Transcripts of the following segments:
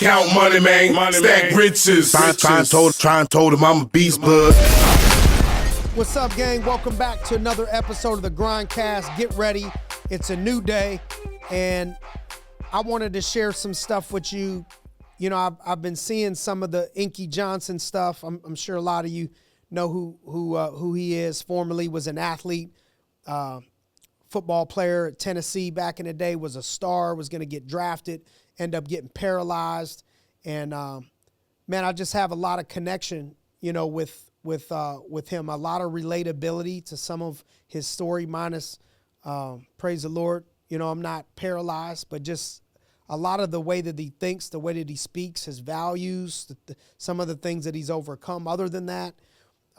Count money, man. Stack riches. Try and told him I'm a beast, bud. What's up, gang? Welcome back to another episode of the GRINDcast. Get ready. It's a new day, and I wanted to share some stuff with you. You know, I've been seeing some of the Inky Johnson stuff. I'm sure a lot of you know who he is. Formerly was an athlete, football player at Tennessee back in the day. Was a star. Was going to get drafted. End up getting paralyzed, and man, I just have a lot of connection, you know, with him. A lot of relatability to some of his story. Minus, praise the Lord, you know, I'm not paralyzed, but just a lot of the way that he thinks, the way that he speaks, his values, some of the things that he's overcome. Other than that,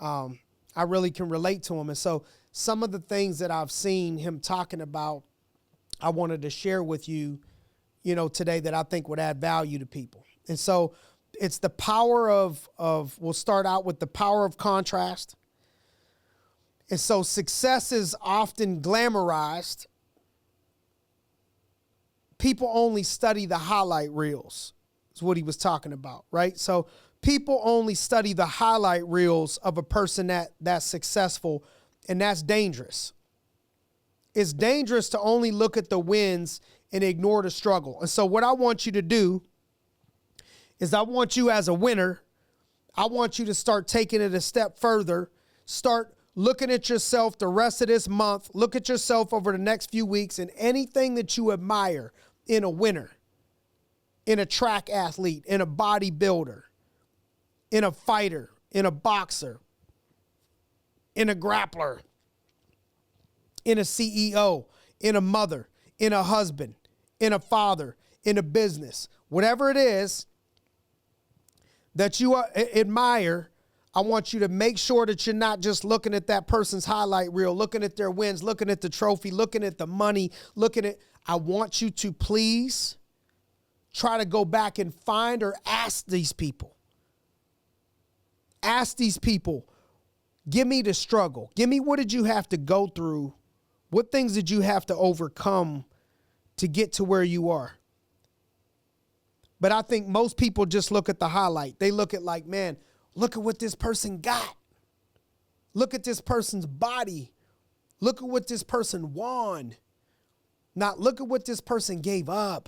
I really can relate to him. And so some of the things that I've seen him talking about, I wanted to share with you, you know, today that I think would add value to people. And so it's the power of we'll start out with the power of contrast. And so success is often glamorized. People only study the highlight reels, is what he was talking about, right? So people only study the highlight reels of a person that's successful, and that's dangerous. It's dangerous to only look at the wins and ignore the struggle. And so what I want you to do is I want you as a winner, I want you to start taking it a step further. Start looking at yourself the rest of this month. Look at yourself over the next few weeks and anything that you admire in a winner, in a track athlete, in a bodybuilder, in a fighter, in a boxer, in a grappler, in a CEO, in a mother, in a husband, in a father, in a business, whatever it is that you admire. I want you to make sure that you're not just looking at that person's highlight reel, looking at their wins, looking at the trophy, looking at the money, I want you to please try to go back and find or ask these people. Ask these people, give me the struggle. Give me, what did you have to go through? What things did you have to overcome to get to where you are? But I think most people just look at the highlight. They look at like, man, look at what this person got. Look at this person's body. Look at what this person won. Not look at what this person gave up.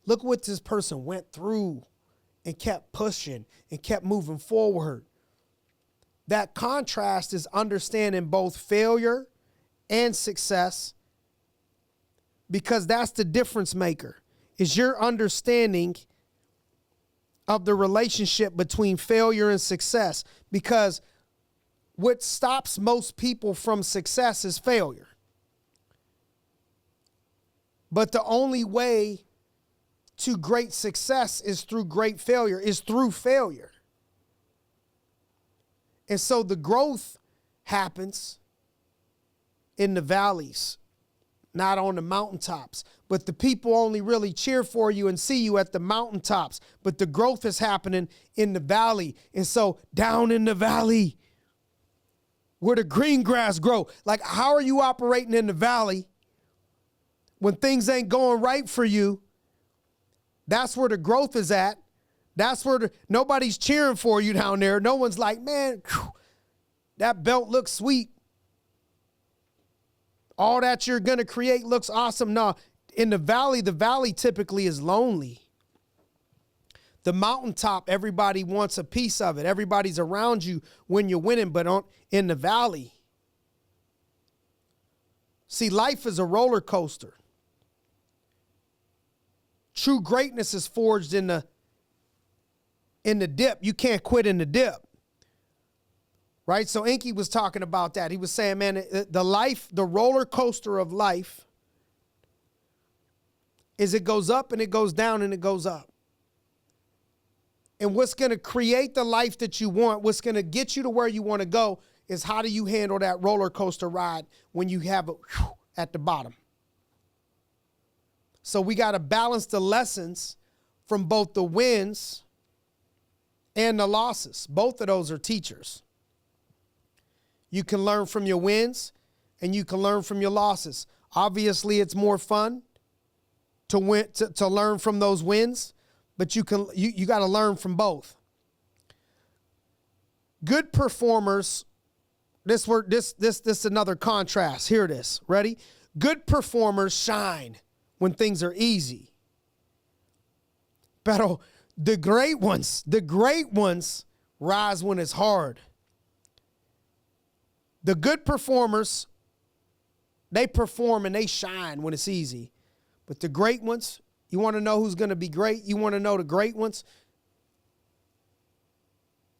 Look what this person went through and kept pushing and kept moving forward. That contrast is understanding both failure and success, because that's the difference maker, is your understanding of the relationship between failure and success. Because what stops most people from success is failure. But the only way to great success is through great failure, is through failure. And so the growth happens in the valleys, not on the mountaintops. But the people only really cheer for you and see you at the mountaintops. But the growth is happening in the valley. And so down in the valley, where the green grass grow, like how are you operating in the valley when things ain't going right for you? That's where the growth is at. That's where nobody's cheering for you down there. No one's like, man, whew, that belt looks sweet. All that you're going to create looks awesome. No, in the valley typically is lonely. The mountaintop, everybody wants a piece of it. Everybody's around you when you're winning, but in the valley. See, life is a roller coaster. True greatness is forged in the dip. You can't quit in the dip. Right? So Inky was talking about that. He was saying, man, the roller coaster of life is it goes up and it goes down and it goes up. And what's going to create the life that you want, what's going to get you to where you want to go, is how do you handle that roller coaster ride when you have it at the bottom. So we got to balance the lessons from both the wins and the losses. Both of those are teachers. You can learn from your wins and you can learn from your losses. Obviously, it's more fun to learn from those wins, but you got to learn from both. Good performers, this is another contrast. Hear this. Ready? Good performers shine when things are easy. But the great ones rise when it's hard. The good performers, they perform and they shine when it's easy. But the great ones, you want to know who's going to be great? You want to know the great ones?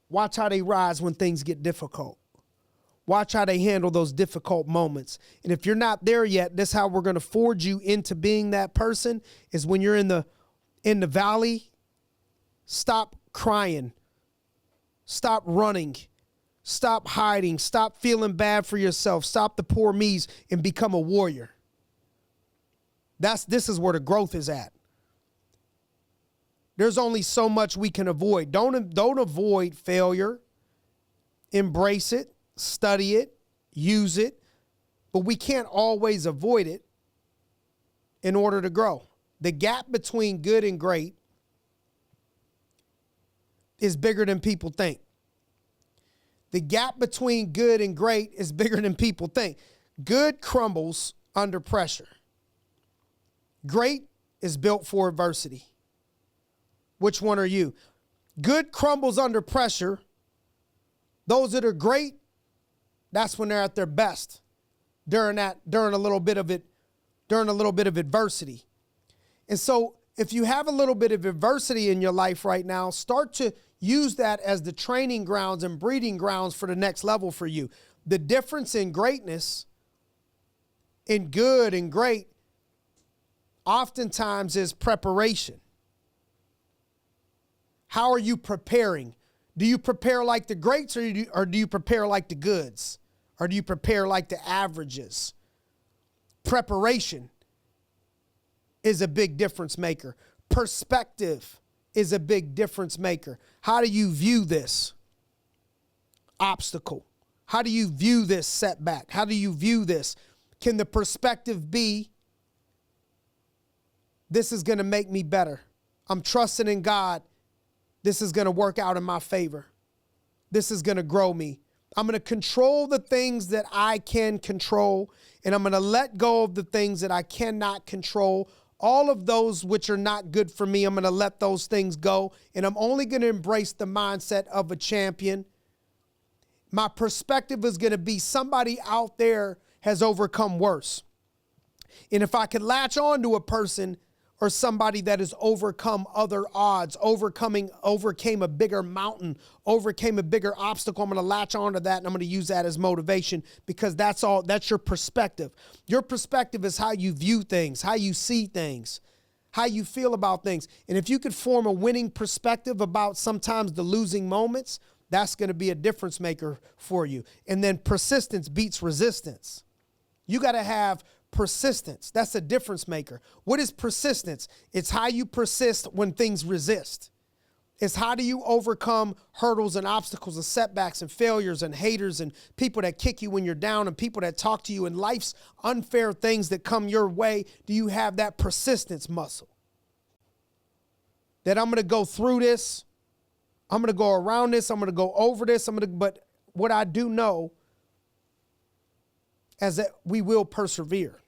Watch how they rise when things get difficult. Watch how they handle those difficult moments. And if you're not there yet, this is how we're going to forge you into being that person, is when you're in the valley, stop crying, stop running, stop hiding, stop feeling bad for yourself, stop the poor me's and become a warrior. This is where the growth is at. There's only so much we can avoid. Don't avoid failure. Embrace it, study it, use it, but we can't always avoid it in order to grow. The gap between good and great is bigger than people think. The gap between good and great is bigger than people think. Good crumbles under pressure. Great is built for adversity. Which one are you? Good crumbles under pressure. Those that are great, that's when they're at their best. During a little bit of adversity. And so if you have a little bit of adversity in your life right now, start to use that as the training grounds and breeding grounds for the next level for you. The difference in greatness, in good and great, oftentimes is preparation. How are you preparing? Do you prepare like the greats, or do you prepare like the goods? Or do you prepare like the averages? Preparation is a big difference maker. Perspective is a big difference maker. How do you view this obstacle? How do you view this setback? How do you view this? Can the perspective be, this is going to make me better? I'm trusting in God. This is going to work out in my favor. This is going to grow me. I'm going to control the things that I can control, and I'm going to let go of the things that I cannot control. All of those which are not good for me, I'm going to let those things go, and I'm only going to embrace the mindset of a champion. My perspective is going to be, somebody out there has overcome worse. And if I could latch on to a person or somebody that has overcome other odds, overcame a bigger mountain, overcame a bigger obstacle, I'm going to latch on to that, and I'm going to use that as motivation, because that's your perspective. Your perspective is how you view things, how you see things, how you feel about things. And if you could form a winning perspective about sometimes the losing moments, that's going to be a difference maker for you. And then persistence beats resistance. You got to have persistence. That's a difference maker. What is persistence? It's how you persist when things resist. It's how do you overcome hurdles and obstacles and setbacks and failures and haters and people that kick you when you're down and people that talk to you and life's unfair things that come your way. Do you have that persistence muscle? That I'm going to go through this. I'm going to go around this. I'm going to go over this. But what I do know is that we will persevere.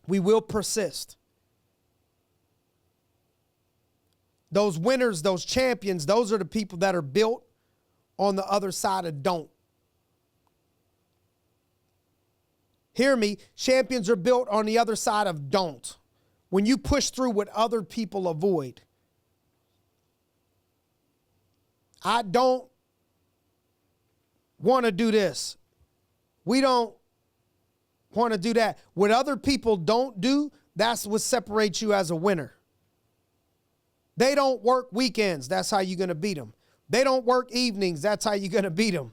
We will persist. Those winners, those champions, those are the people that are built on the other side of don't. Hear me, champions are built on the other side of don't. When you push through what other people avoid. I don't want to do this. We don't want to do that. What other people don't do, that's what separates you as a winner. They don't work weekends. That's how you're going to beat them. They don't work evenings. That's how you're going to beat them.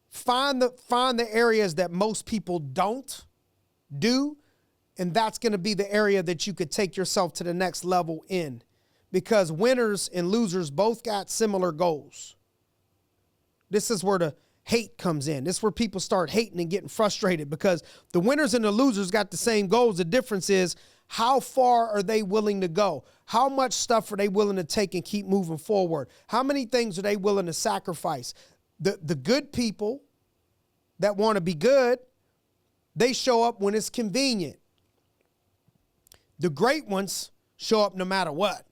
Find the areas that most people don't do, and that's going to be the area that you could take yourself to the next level in, because winners and losers both got similar goals. This is where the hate comes in. This is where people start hating and getting frustrated because the winners and the losers got the same goals. The difference is how far are they willing to go? How much stuff are they willing to take and keep moving forward? How many things are they willing to sacrifice? The good people that want to be good, they show up when it's convenient. The great ones show up no matter what.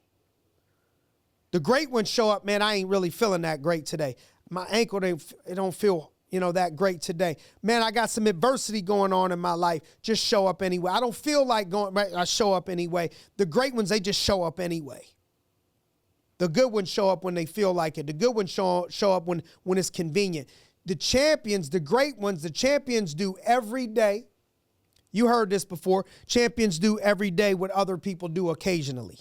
The great ones show up, man, I ain't really feeling that great today. My ankle, it don't feel, that great today. Man, I got some adversity going on in my life. Just show up anyway. I don't feel like going, I show up anyway. The great ones, they just show up anyway. The good ones show up when they feel like it. The good ones show up when it's convenient. The champions, the great ones, the champions do every day. You heard this before. Champions do every day what other people do occasionally.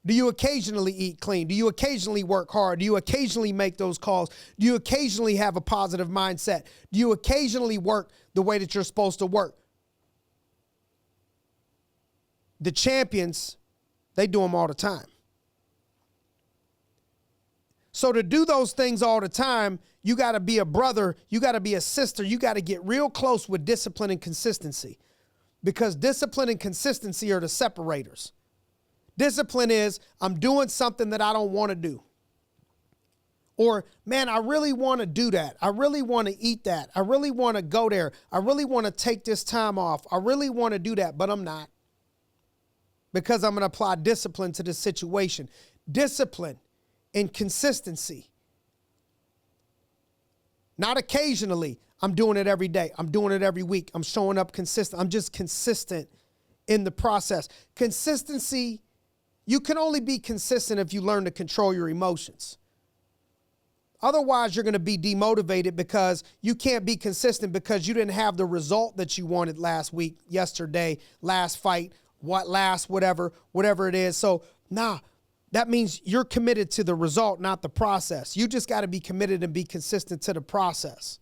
Do you occasionally eat clean? Do you occasionally work hard? Do you occasionally make those calls? Do you occasionally have a positive mindset? Do you occasionally work the way that you're supposed to work? The champions, they do them all the time. So to do those things all the time, you got to be a brother, you got to be a sister, you got to get real close with discipline and consistency, because discipline and consistency are the separators. Discipline is, I'm doing something that I don't want to do. Or, man, I really want to do that. I really want to eat that. I really want to go there. I really want to take this time off. I really want to do that, but I'm not. Because I'm going to apply discipline to the situation. Discipline and consistency. Not occasionally. I'm doing it every day. I'm doing it every week. I'm showing up consistent. I'm just consistent in the process. Consistency, you can only be consistent if you learn to control your emotions. Otherwise, you're going to be demotivated because you can't be consistent because you didn't have the result that you wanted last week, yesterday, last fight, whatever it is. So, that means you're committed to the result, not the process. You just got to be committed and be consistent to the process.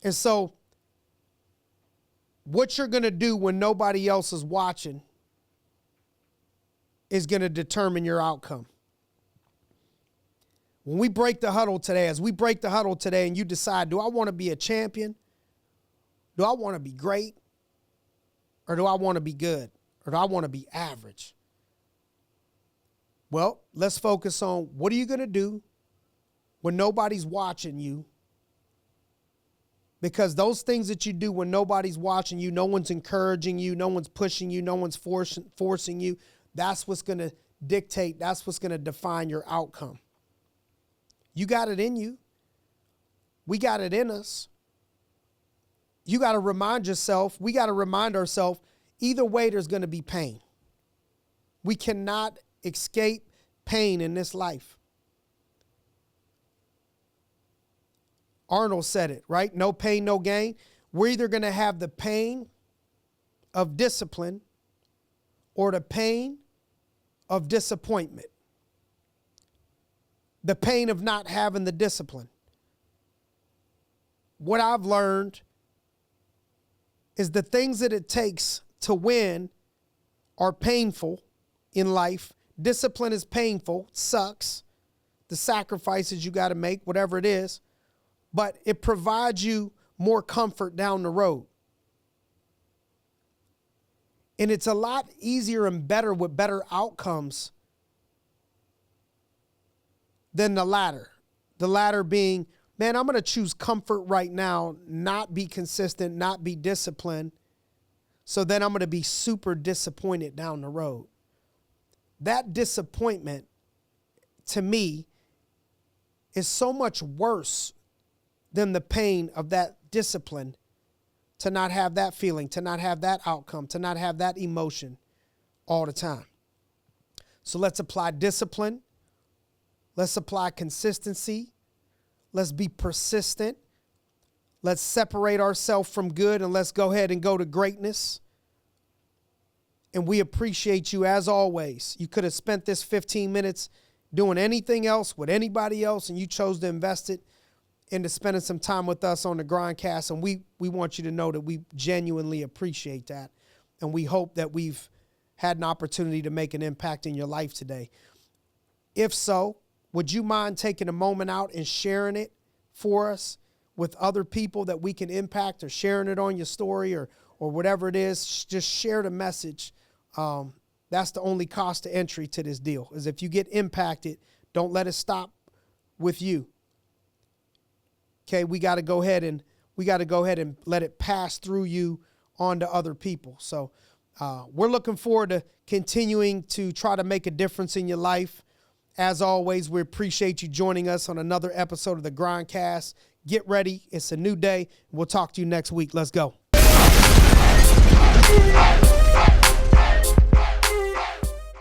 And so, what you're going to do when nobody else is watching is going to determine your outcome. When we break the huddle today, and you decide, do I want to be a champion? Do I want to be great? Or do I want to be good? Or do I want to be average? Well, let's focus on what are you going to do when nobody's watching you? Because those things that you do when nobody's watching you, no one's encouraging you, no one's pushing you, no one's forcing you, that's what's going to dictate, that's what's going to define your outcome. You got it in you. We got it in us. You got to remind yourself, we got to remind ourselves, either way there's going to be pain. We cannot escape pain in this life. Arnold said it, right? No pain, no gain. We're either going to have the pain of discipline or the pain of disappointment. The pain of not having the discipline. What I've learned is the things that it takes to win are painful in life. Discipline is painful, sucks. The sacrifices you got to make, whatever it is, but it provides you more comfort down the road. And it's a lot easier and better with better outcomes than the latter. The latter being, man, I'm going to choose comfort right now, not be consistent, not be disciplined. So then I'm going to be super disappointed down the road. That disappointment, to me, is so much worse than the pain of that discipline, to not have that feeling, to not have that outcome, to not have that emotion all the time. So let's apply discipline. Let's apply consistency. Let's be persistent. Let's separate ourselves from good and let's go ahead and go to greatness. And we appreciate you as always. You could have spent this 15 minutes doing anything else with anybody else, and you chose to invest it into spending some time with us on the GRINDcast. And we want you to know that we genuinely appreciate that. And we hope that we've had an opportunity to make an impact in your life today. If so, would you mind taking a moment out and sharing it for us with other people that we can impact, or sharing it on your story or whatever it is? Just share the message. That's the only cost to entry to this deal, is if you get impacted, don't let it stop with you. Okay, we got to go ahead and let it pass through you on to other people. So we're looking forward to continuing to try to make a difference in your life. As always, we appreciate you joining us on another episode of the GRINDcast. Get ready. It's a new day. We'll talk to you next week. Let's go.